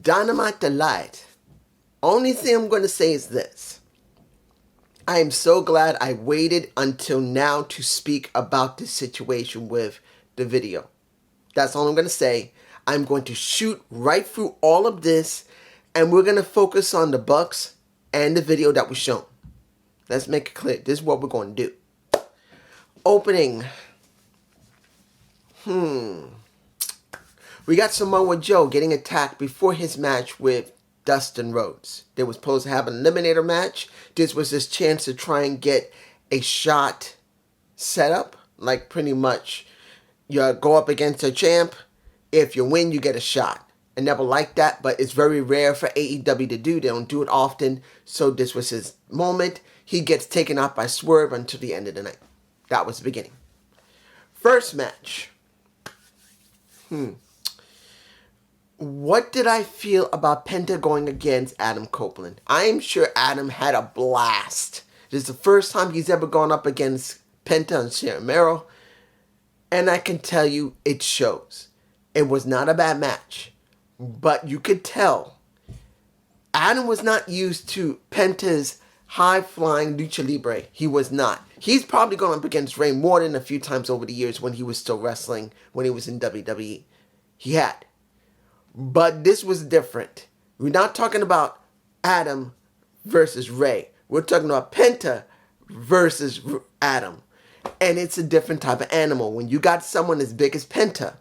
Dynamite Delight. Only thing I'm going to say is this. I am so glad I waited until now to speak about this situation with the video. That's all I'm going to say. I'm going to shoot right through all of this, and we're going to focus on the Bucks and the video that was shown. Let's make it clear. This is what we're going to do. Opening. We got Samoa Joe getting attacked before his match with Dustin Rhodes. They were supposed to have an eliminator match. This was his chance to try and get a shot set up. Like pretty much you go up against a champ. If you win, you get a shot. I never liked that, but it's very rare for AEW to do. They don't do it often. So this was his moment. He gets taken out by Swerve until the end of the night. That was the beginning. First match. What did I feel about Penta going against Adam Copeland? I am sure Adam had a blast. This is the first time he's ever gone up against Penta and Sharon Merrill. And I can tell you, it shows. It was not a bad match. But you could tell Adam was not used to Penta's high-flying lucha libre. He was not. He's probably gone up against Ray Morton a few times over the years when he was still wrestling, when he was in WWE. He had. But this was different. We're not talking about Adam versus Ray. We're talking about Penta versus Adam. And it's a different type of animal. When you got someone as big as Penta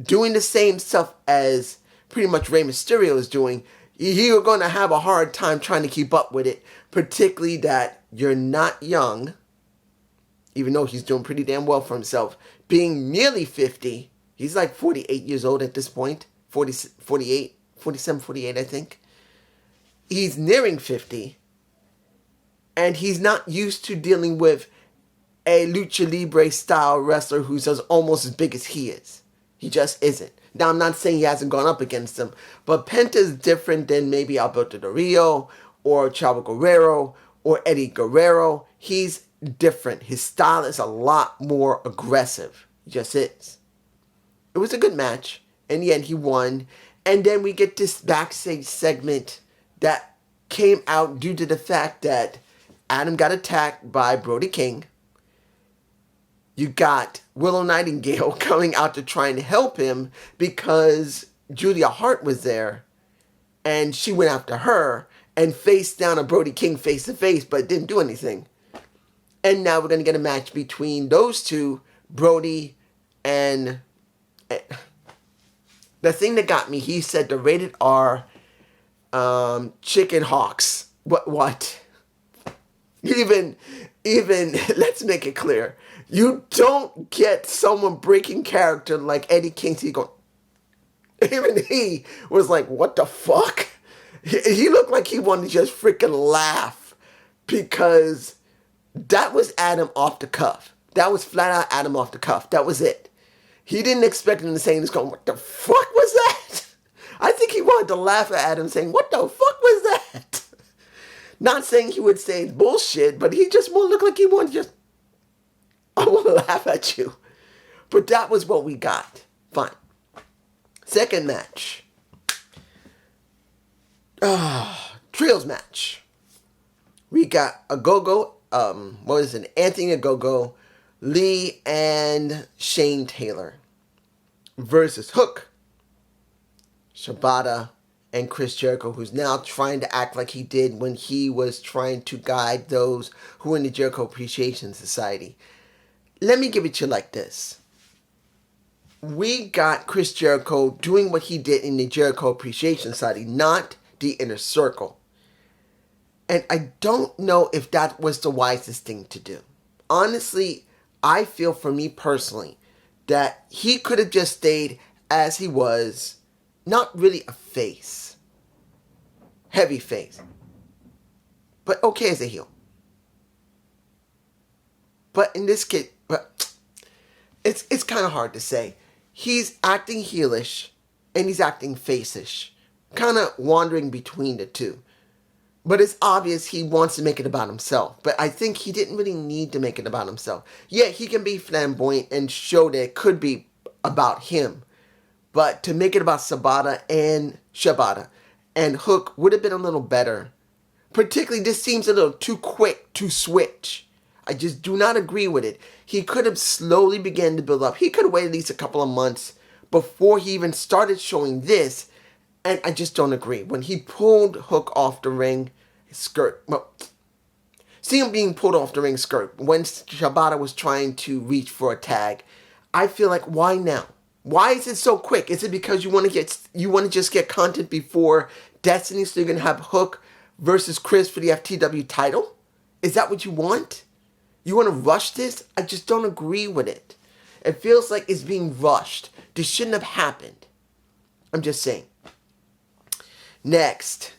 doing the same stuff as pretty much Rey Mysterio is doing, you're going to have a hard time trying to keep up with it. Particularly that you're not young, even though he's doing pretty damn well for himself. Being nearly 50, he's like 48 years old at this point. 47, 48, I think. He's nearing 50. And he's not used to dealing with a lucha libre style wrestler who's almost as big as he is. He just isn't. Now, I'm not saying he hasn't gone up against him, but Penta's different than maybe Alberto Del Rio or Chavo Guerrero or Eddie Guerrero. He's different. His style is a lot more aggressive. He just is. It was a good match. In the end, he won. And then we get this backstage segment that came out due to the fact that Adam got attacked by Brody King. You got Willow Nightingale coming out to try and help him because Julia Hart was there. And she went after her and faced down a Brody King face to face, but didn't do anything. And now we're going to get a match between those two, Brody and... The thing that got me, he said the rated R chicken hawks. What? Even, let's make it clear. You don't get someone breaking character like Eddie Kingston going... Even he was like, what the fuck? He looked like he wanted to just freaking laugh because that was Adam off the cuff. That was flat out Adam off the cuff. That was it. He didn't expect him to say this going, what the fuck was that? I think he wanted to laugh at Adam saying, what the fuck was that? Not saying he would say bullshit, but he just more looked like he wanted to just, I want to laugh at you. But that was what we got. Fine. Second match. Trios match. We got Ogogo, Anthony Ogogo, Lee, and Shane Taylor versus Hook, Shibata, and Chris Jericho, who's now trying to act like he did when he was trying to guide those who were in the Jericho Appreciation Society. Let me give it to you like this. We got Chris Jericho doing what he did in the Jericho Appreciation Society, not the Inner Circle. And I don't know if that was the wisest thing to do. Honestly, I feel for me personally that he could have just stayed as he was, not really a face, heavy face, but okay as a heel. But in this case, it's kind of hard to say. He's acting heelish and he's acting face-ish, kind of wandering between the two. But it's obvious he wants to make it about himself. But I think he didn't really need to make it about himself. Yeah, he can be flamboyant and show that it could be about him. But to make it about Shibata and Hook would have been a little better. Particularly, this seems a little too quick to switch. I just do not agree with it. He could have slowly began to build up. He could have waited at least a couple of months before he even started showing this. And I just don't agree. When he pulled Hook off the ring skirt, well, see him being pulled off the ring skirt when Shibata was trying to reach for a tag, I feel like, why now? Why is it so quick? Is it because you want to just get content before Destiny, so you're gonna have Hook versus Chris for the FTW title? Is that what you want? You want to rush this? I just don't agree with it. It feels like it's being rushed. This shouldn't have happened. I'm just saying. Next,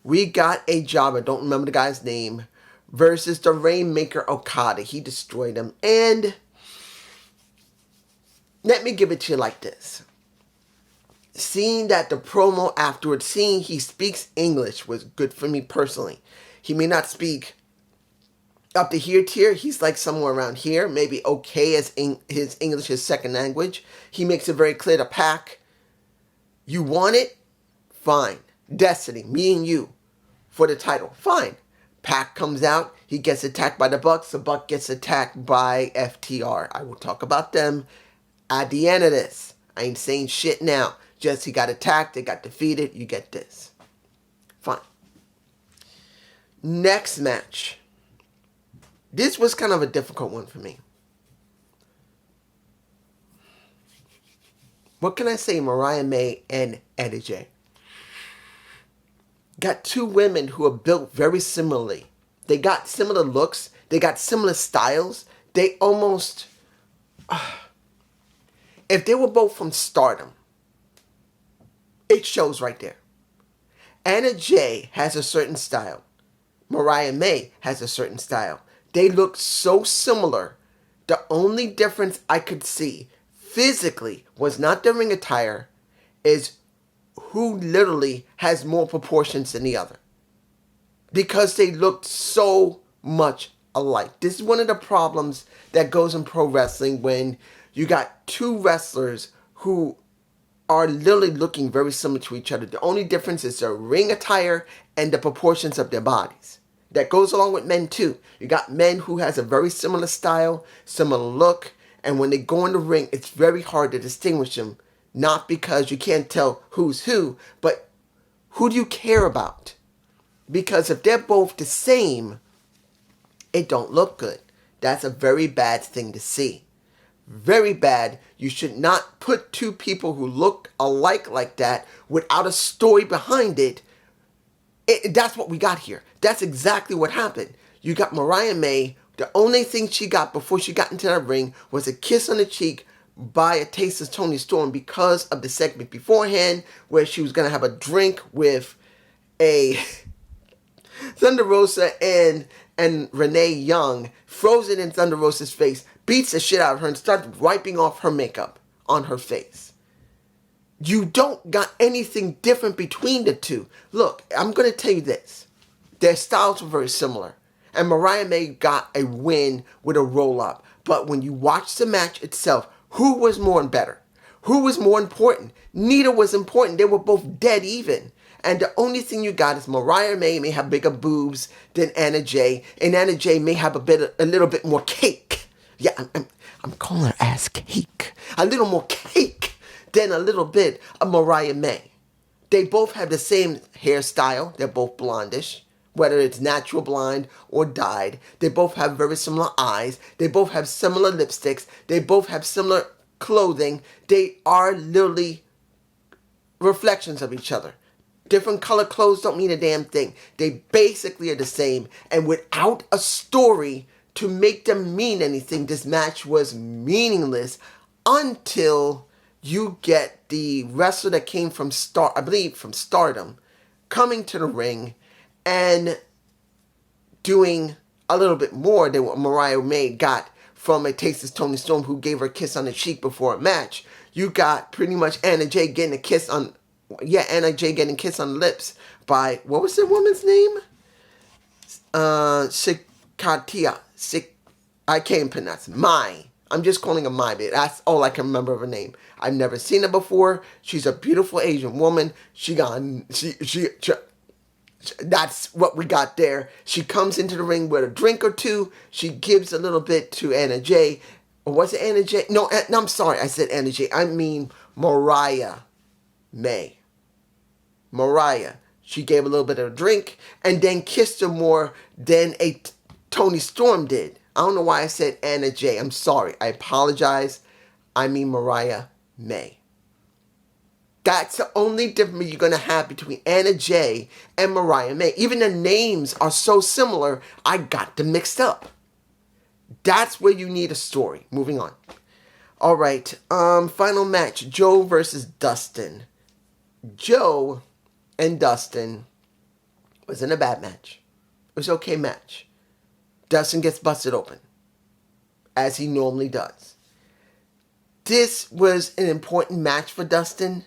we got a jobber, don't remember the guy's name, versus the Rainmaker Okada. He destroyed him. And let me give it to you like this. Seeing that the promo afterwards, seeing he speaks English was good for me personally. He may not speak up to here tier. He's like somewhere around here. Maybe okay as his English is second language. He makes it very clear to Pac. You want it? Fine. Destiny, me and you, for the title. Fine. Pac comes out. He gets attacked by the Bucks. The Buck gets attacked by FTR. I will talk about them at the end of this. I ain't saying shit now. Just he got attacked. They got defeated. You get this. Fine. Next match. This was kind of a difficult one for me. What can I say? Mariah May and Eddie J. Got two women who are built very similarly. They got similar looks. They got similar styles. They almost... if they were both from Stardom, it shows right there. Anna Jay has a certain style. Mariah May has a certain style. They look so similar. The only difference I could see physically was not the ring attire, is who literally has more proportions than the other. Because they looked so much alike. This is one of the problems that goes in pro wrestling when you got two wrestlers who are literally looking very similar to each other. The only difference is their ring attire and the proportions of their bodies. That goes along with men too. You got men who has a very similar style, similar look, and when they go in the ring, it's very hard to distinguish them. Not because you can't tell who's who, but who do you care about? Because if they're both the same, it don't look good. That's a very bad thing to see. Very bad. You should not put two people who look alike like that without a story behind it. That's what we got here. That's exactly what happened. You got Mariah May. The only thing she got before she got into that ring was a kiss on the cheek by a taste of Toni Storm because of the segment beforehand where she was going to have a drink with a Thunder Rosa and Renee Young, throws it in Thunder Rosa's face, beats the shit out of her and starts wiping off her makeup on her face. You don't got anything different between the two. Look, I'm going to tell you this. Their styles were very similar. And Mariah May got a win with a roll-up. But when you watch the match itself, who was more and better? Who was more important? Neither was important. They were both dead even. And the only thing you got is Mariah May may have bigger boobs than Anna Jay. And Anna Jay may have a little bit more cake. Yeah, I'm calling her ass cake. A little more cake than a little bit of Mariah May. They both have the same hairstyle. They're both blondish. Whether it's natural blonde or dyed. They both have very similar eyes. They both have similar lipsticks. They both have similar clothing. They are literally reflections of each other. Different color clothes don't mean a damn thing. They basically are the same. And without a story to make them mean anything, this match was meaningless until you get the wrestler that came from from Stardom, coming to the ring and doing a little bit more than what Mariah May got from a Taste of Toni Storm, who gave her a kiss on the cheek before a match. You got pretty much Anna Jay getting a kiss on... Yeah, Anna Jay getting a kiss on the lips by... What was the woman's name? Sikatia. I can't pronounce it. I'm just calling her Mai, but that's all I can remember of her name. I've never seen her before. She's a beautiful Asian woman. That's what we got there. She comes into the ring with a drink or two. She gives a little bit to Anna Jay. Or was it Anna Jay? No, I'm sorry. I said Anna Jay. I mean Mariah May. Mariah. She gave a little bit of a drink and then kissed her more than Tony Storm did. I don't know why I said Anna Jay. I'm sorry. I apologize. I mean Mariah May. That's the only difference you're going to have between Anna Jay and Mariah May. Even the names are so similar, I got them mixed up. That's where you need a story. Moving on. All right. Final match. Joe versus Dustin. Joe and Dustin wasn't a bad match. It was an okay match. Dustin gets busted open, as he normally does. This was an important match for Dustin.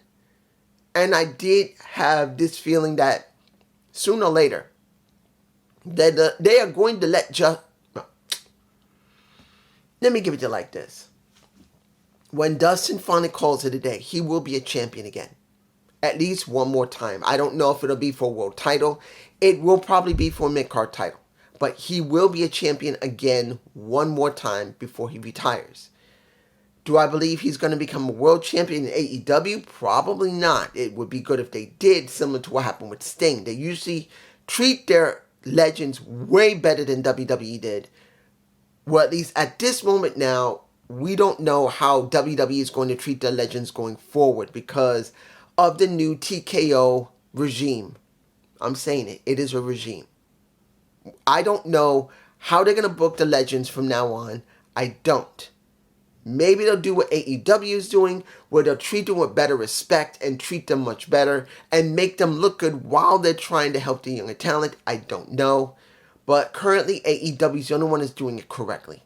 And I did have this feeling that sooner or later, that they are going to let let me give it to you like this. When Dustin finally calls it a day, he will be a champion again. At least one more time. I don't know if it'll be for a world title. It will probably be for a mid-card title. But he will be a champion again one more time before he retires. Do I believe he's going to become a world champion in AEW? Probably not. It would be good if they did, similar to what happened with Sting. They usually treat their legends way better than WWE did. Well, at least at this moment now, we don't know how WWE is going to treat their legends going forward because of the new TKO regime. I'm saying it. It is a regime. I don't know how they're going to book the legends from now on. I don't. Maybe they'll do what AEW is doing, where they'll treat them with better respect and treat them much better and make them look good while they're trying to help the younger talent. I don't know. But currently, AEW is the only one that's doing it correctly.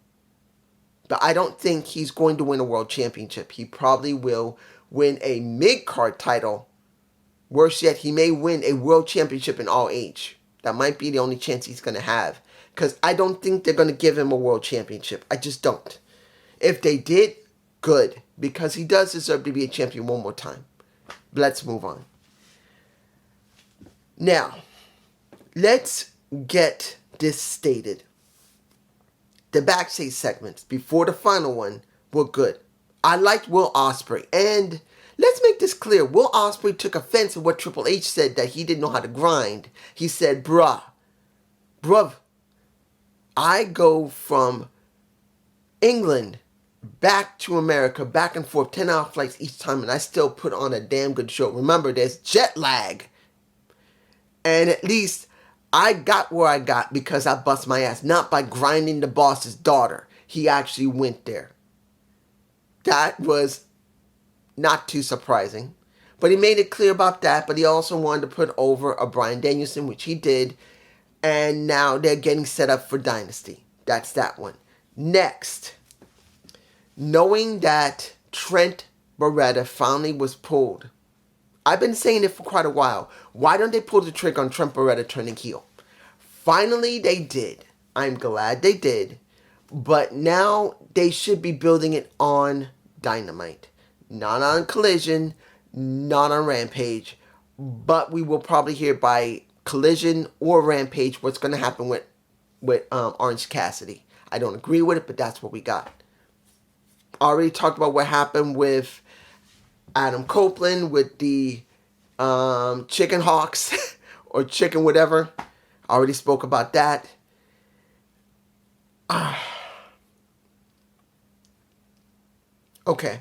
But I don't think he's going to win a world championship. He probably will win a mid-card title. Worse yet, he may win a world championship in all age. That might be the only chance he's going to have. Because I don't think they're going to give him a world championship. I just don't. If they did, good. Because he does deserve to be a champion one more time. But let's move on. Now, let's get this stated. The backstage segments before the final one were good. I liked Will Ospreay. And let's make this clear. Will Ospreay took offense at what Triple H said that he didn't know how to grind. He said, bruh, I go from England back to America, back and forth, 10-hour flights each time, and I still put on a damn good show. Remember, there's jet lag. And at least I got where I got because I bust my ass, not by grinding the boss's daughter. He actually went there. That was not too surprising. But he made it clear about that, but he also wanted to put over a Bryan Danielson, which he did. And now they're getting set up for Dynasty. That's that one. Next, knowing that Trent Beretta finally was pulled. I've been saying it for quite a while. Why don't they pull the trigger on Trent Beretta turning heel? Finally, they did. I'm glad they did. But now they should be building it on Dynamite. Not on Collision, not on Rampage. But we will probably hear by Collision or Rampage what's going to happen with Orange Cassidy. I don't agree with it, but that's what we got. I already talked about what happened with Adam Copeland with the Chicken Hawks or Chicken whatever. I already spoke about that. Okay.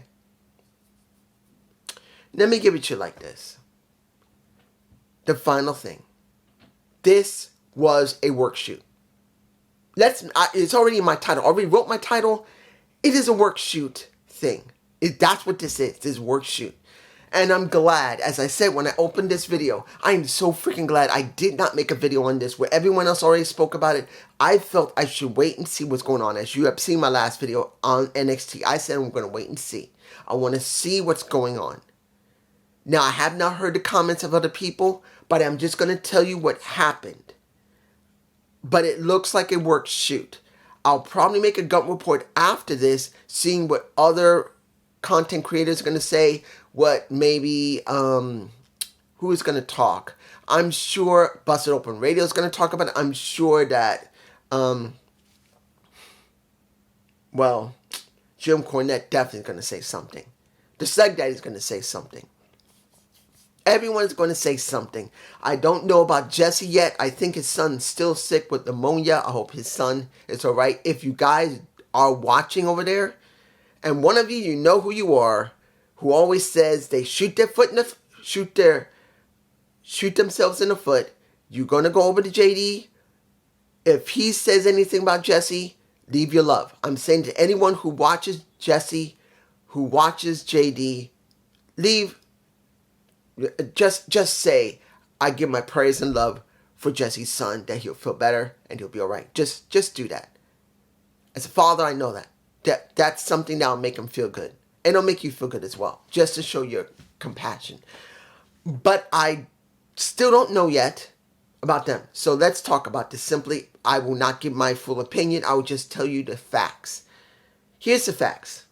Let me give it to you like this. The final thing. This was a work shoot. It's already in my title. I already wrote my title. It is a work shoot thing. That's what this is. This work shoot. And I'm glad, as I said when I opened this video, I am so freaking glad I did not make a video on this where everyone else already spoke about it. I felt I should wait and see what's going on. As you have seen my last video on NXT, I said I'm going to wait and see. I want to see what's going on. Now, I have not heard the comments of other people, but I'm just going to tell you what happened. But it looks like a work shoot. I'll probably make a gut report after this, seeing what other content creators are going to say, what maybe, who is going to talk. I'm sure Busted Open Radio is going to talk about it. I'm sure that, Jim Cornette definitely is going to say something. The Seg Daddy's going to say something. Everyone's going to say something. I don't know about Jesse yet. I think his son's still sick with pneumonia. I hope his son is all right. If you guys are watching over there, and one of you, you know who you are, who always says they shoot themselves in the foot, you're going to go over to JD. If he says anything about Jesse, leave your love. I'm saying to anyone who watches Jesse, who watches JD, leave. Just say, I give my praise and love for Jesse's son, that he'll feel better and he'll be all right. Just do that. As a father, I know that's something that'll make him feel good. And it'll make you feel good as well, just to show your compassion. But I still don't know yet about them. So let's talk about this simply. I will not give my full opinion. I will just tell you the facts. Here's the facts.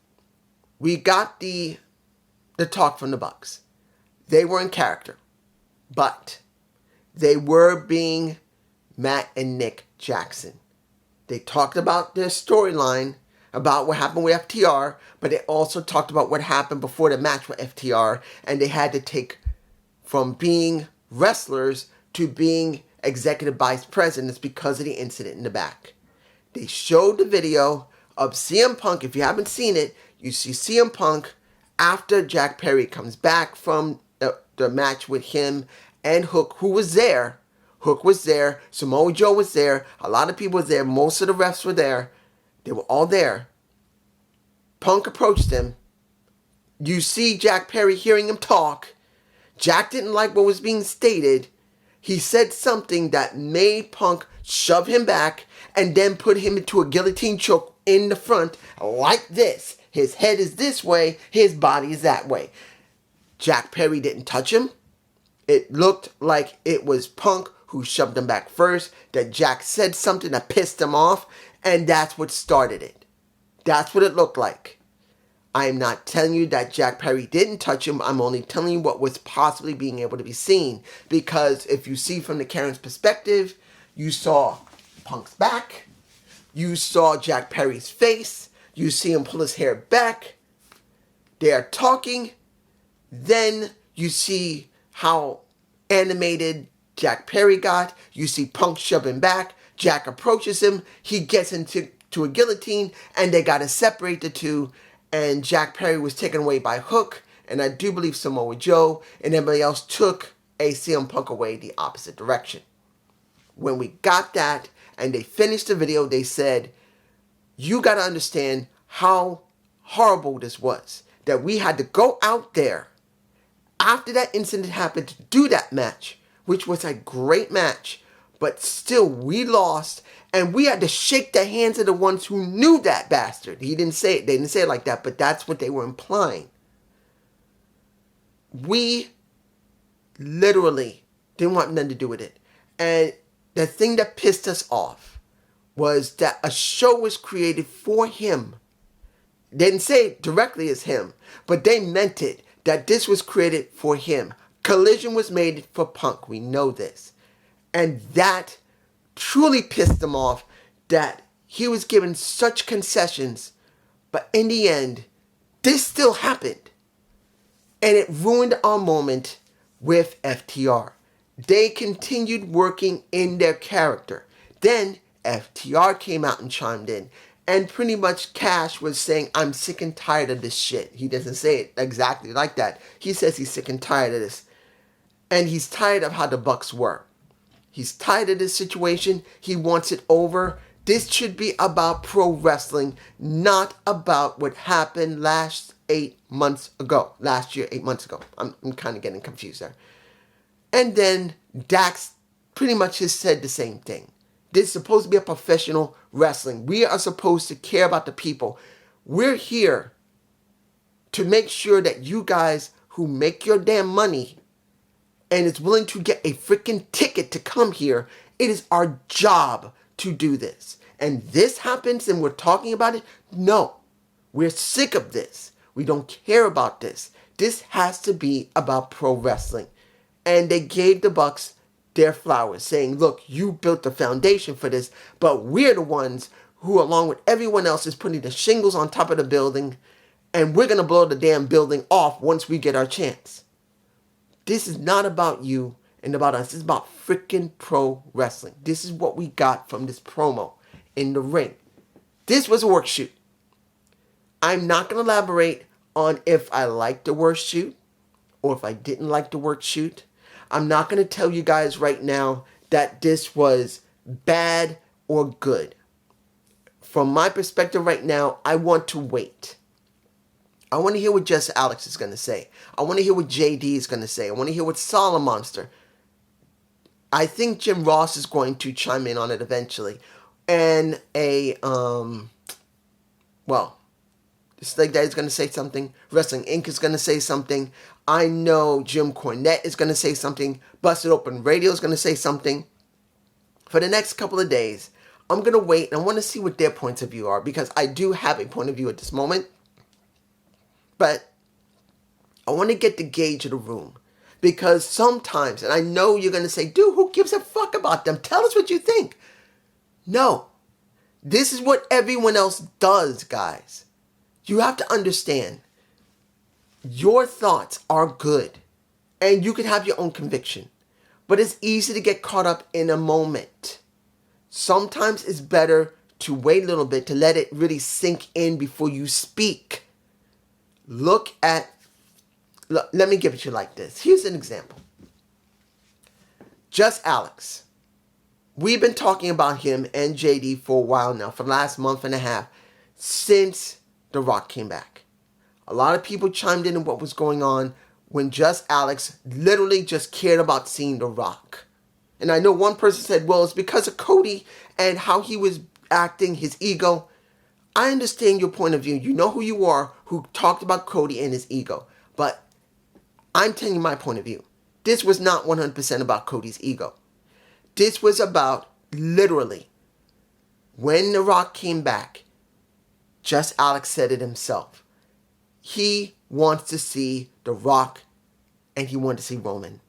We got the talk from the Bucks. They were in character, but they were being Matt and Nick Jackson. They talked about their storyline, about what happened with FTR, but they also talked about what happened before the match with FTR, and they had to take from being wrestlers to being executive vice presidents because of the incident in the back. They showed the video of CM Punk. If you haven't seen it, you see CM Punk after Jack Perry comes back from the match with him and Hook, who was there. Hook was there. Samoa Joe was there. A lot of people were there. Most of the refs were there. They were all there. Punk approached him. You see Jack Perry hearing him talk. Jack didn't like what was being stated. He said something that made Punk shove him back and then put him into a guillotine choke in the front like this. His head is this way. His body is that way. Jack Perry didn't touch him. It looked like it was Punk who shoved him back first, that Jack said something that pissed him off, and that's what started it. That's what it looked like. I'm not telling you that Jack Perry didn't touch him. I'm only telling you what was possibly being able to be seen. Because if you see from the Karen's perspective, you saw Punk's back. You saw Jack Perry's face. You see him pull his hair back. They are talking. Then you see how animated Jack Perry got. You see Punk shoving back. Jack approaches him. He gets into a guillotine, and they got to separate the two. And Jack Perry was taken away by Hook, and I do believe Samoa Joe, and everybody else took CM Punk away the opposite direction. When we got that, and they finished the video, they said, you got to understand how horrible this was. That we had to go out there after that incident happened to do that match, which was a great match, but still we lost, and we had to shake the hands of the ones who knew that bastard. He didn't say it. They didn't say it like that, but that's what they were implying. We literally didn't want nothing to do with it. And the thing that pissed us off was that a show was created for him. They didn't say it directly as him, but they meant it, that this was created for him. Collision was made for Punk. We know this. And that truly pissed him off, that he was given such concessions, but in the end, this still happened. And it ruined our moment with FTR. They continued working in their character. Then FTR came out and chimed in. And pretty much Cash was saying, I'm sick and tired of this shit. He doesn't say it exactly like that. He says he's sick and tired of this. And he's tired of how the Bucks were. He's tired of this situation. He wants it over. This should be about pro wrestling, not about what happened last 8 months ago. Last year, 8 months ago. I'm kind of getting confused there. And then Dax pretty much has said the same thing. This is supposed to be a professional wrestling. We are supposed to care about the people. We're here to make sure that you guys who make your damn money and is willing to get a freaking ticket to come here, it is our job to do this. and this happens and we're talking about it. No, we're sick of this. We don't care about this. This has to be about pro wrestling. And they gave the Bucks their flowers, saying, look, you built the foundation for this, but we're the ones who, along with everyone else, is putting the shingles on top of the building, and we're going to blow the damn building off once we get our chance. This is not about you and about us. This is about freaking pro wrestling. This is what we got from this promo in the ring. This was a work shoot. I'm not going to elaborate on if I liked the work shoot or if I didn't like the work shoot. I'm not going to tell you guys right now that this was bad or good. From my perspective right now, I want to wait. I want to hear what Just Alex is going to say. I want to hear what JD is going to say. I want to hear what Solid Monster. I think Jim Ross is going to chime in on it eventually. And Sleg Daddy is going to say something. Wrestling Inc. is going to say something. I know Jim Cornette is going to say something. Busted Open Radio is going to say something. For the next couple of days, I'm going to wait and I want to see what their points of view are, because I do have a point of view at this moment. But I want to get the gauge of the room. Because sometimes, and I know you're going to say, dude, who gives a fuck about them? Tell us what you think. No. This is what everyone else does, guys. You have to understand. Your thoughts are good. And you can have your own conviction. But it's easy to get caught up in a moment. Sometimes it's better to wait a little bit to let it really sink in before you speak. Look, let me give it to you like this. Here's an example. Just Alex. We've been talking about him and JD for a while now, for the last month and a half, since The Rock came back. A lot of people chimed in on what was going on when Just Alex literally just cared about seeing The Rock. And I know one person said, well, it's because of Cody and how he was acting, his ego. I understand your point of view. You know who you are, who talked about Cody and his ego. But I'm telling you my point of view. This was not 100% about Cody's ego. This was about, literally, when The Rock came back, Just Alex said it himself. He wants to see The Rock and he wanted to see Roman.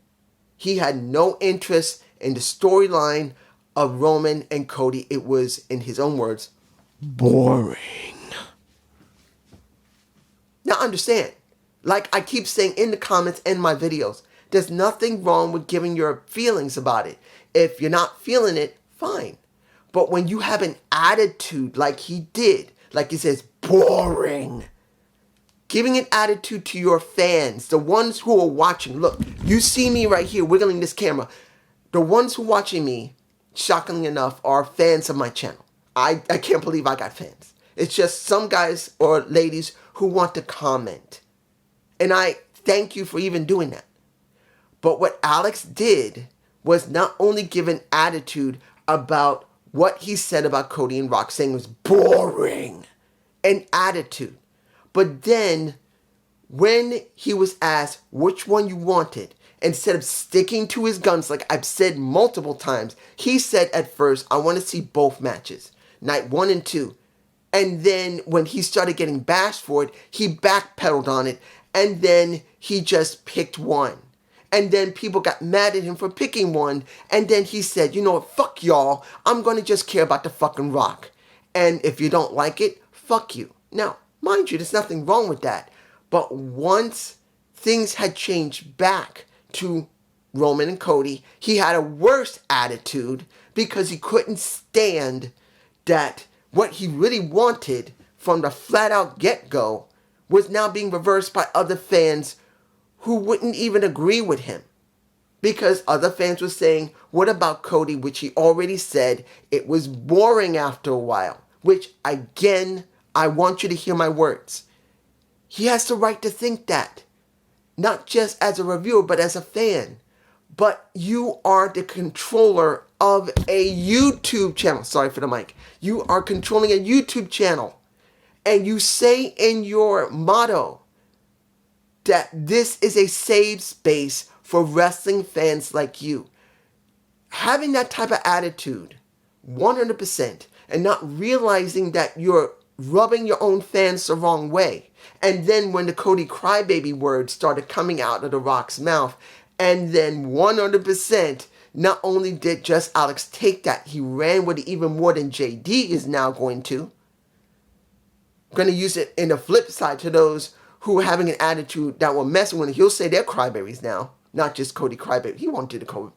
He had no interest in the storyline of Roman and Cody. It was, in his own words, boring. Now understand, like I keep saying in the comments and my videos, there's nothing wrong with giving your feelings about it. If you're not feeling it, fine. But when you have an attitude like he did, like he says, boring. Giving an attitude to your fans, the ones who are watching. Look, you see me right here wiggling this camera. The ones who are watching me, shockingly enough, are fans of my channel. I can't believe I got fans. It's just some guys or ladies who want to comment. And I thank you for even doing that. But what Alex did was not only give an attitude about what he said about Cody and Rock, saying it was boring, an attitude. But then, when he was asked which one you wanted, instead of sticking to his guns like I've said multiple times, he said at first, I want to see both matches, night 1 and 2. And then when he started getting bashed for it, he backpedaled on it, and then he just picked one. And then people got mad at him for picking one, and then he said, you know what, fuck y'all, I'm going to just care about the fucking Rock. And if you don't like it, fuck you. Now, mind you, there's nothing wrong with that. But once things had changed back to Roman and Cody, he had a worse attitude because he couldn't stand that what he really wanted from the flat out get-go was now being reversed by other fans who wouldn't even agree with him. Because other fans were saying, what about Cody, which he already said it was boring after a while. Which, again, I want you to hear my words. He has the right to think that. Not just as a reviewer, but as a fan. But you are the controller of a YouTube channel. Sorry for the mic. You are controlling a YouTube channel. And you say in your motto that this is a safe space for wrestling fans like you. Having that type of attitude, 100%, and not realizing that you're rubbing your own fans the wrong way. And then when the Cody Crybaby words started coming out of The Rock's mouth, and then 100%, not only did Just Alex take that, he ran with it even more than JD is now going to. Going to use it in the flip side to those who are having an attitude that were messing with it. He'll say they're crybabies now, not just Cody Crybaby. He won't do the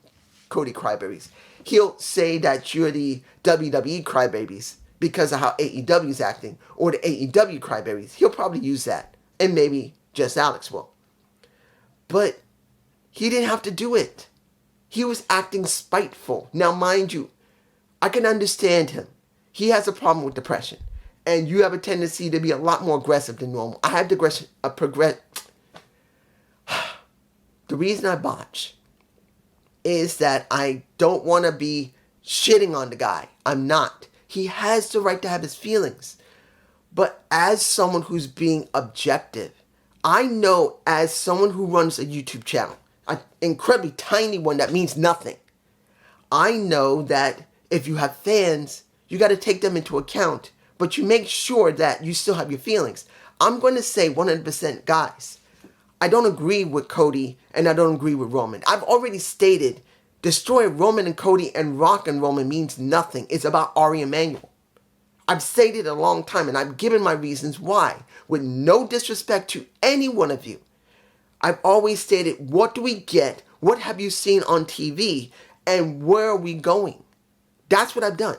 Cody Crybabies. He'll say that you're the WWE Crybabies because of how AEW is acting, or the AEW Crybabies. He'll probably use that, and maybe Just Alex will. But he didn't have to do it. He was acting spiteful. Now, mind you, I can understand him. He has a problem with depression. And you have a tendency to be a lot more aggressive than normal. I have the reason I botch is that I don't want to be shitting on the guy. I'm not. He has the right to have his feelings. But as someone who's being objective, I know as someone who runs a YouTube channel, an incredibly tiny one that means nothing, I know that if you have fans, you got to take them into account. But you make sure that you still have your feelings. I'm going to say 100%, guys, I don't agree with Cody and I don't agree with Roman. I've already stated destroy Roman and Cody and Rock and Roman means nothing. It's about Ari Emanuel. I've stated it a long time and I've given my reasons why. With no disrespect to any one of you. I've always stated, what do we get? What have you seen on TV? And where are we going? That's what I've done.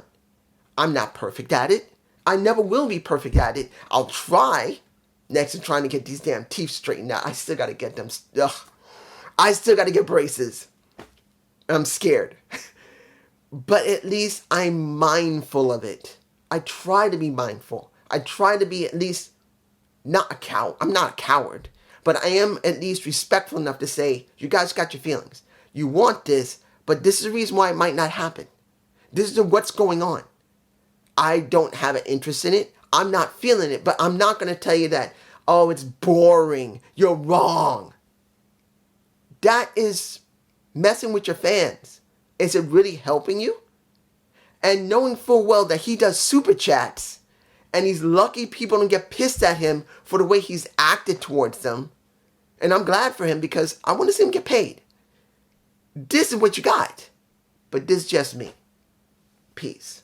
I'm not perfect at it. I never will be perfect at it. I'll try. Next to trying to get these damn teeth straightened out. I still got to get them. I still got to get braces. I'm scared. But at least I'm mindful of it. I try to be mindful. I try to be at least not a coward. I'm not a coward. But I am at least respectful enough to say, you guys got your feelings. You want this, but this is the reason why it might not happen. This is what's going on. I don't have an interest in it. I'm not feeling it, but I'm not going to tell you that, oh, it's boring. You're wrong. That is messing with your fans. Is it really helping you? And knowing full well that he does super chats and he's lucky people don't get pissed at him for the way he's acted towards them. And I'm glad for him because I want to see him get paid. This is what you got. But this is just me. Peace.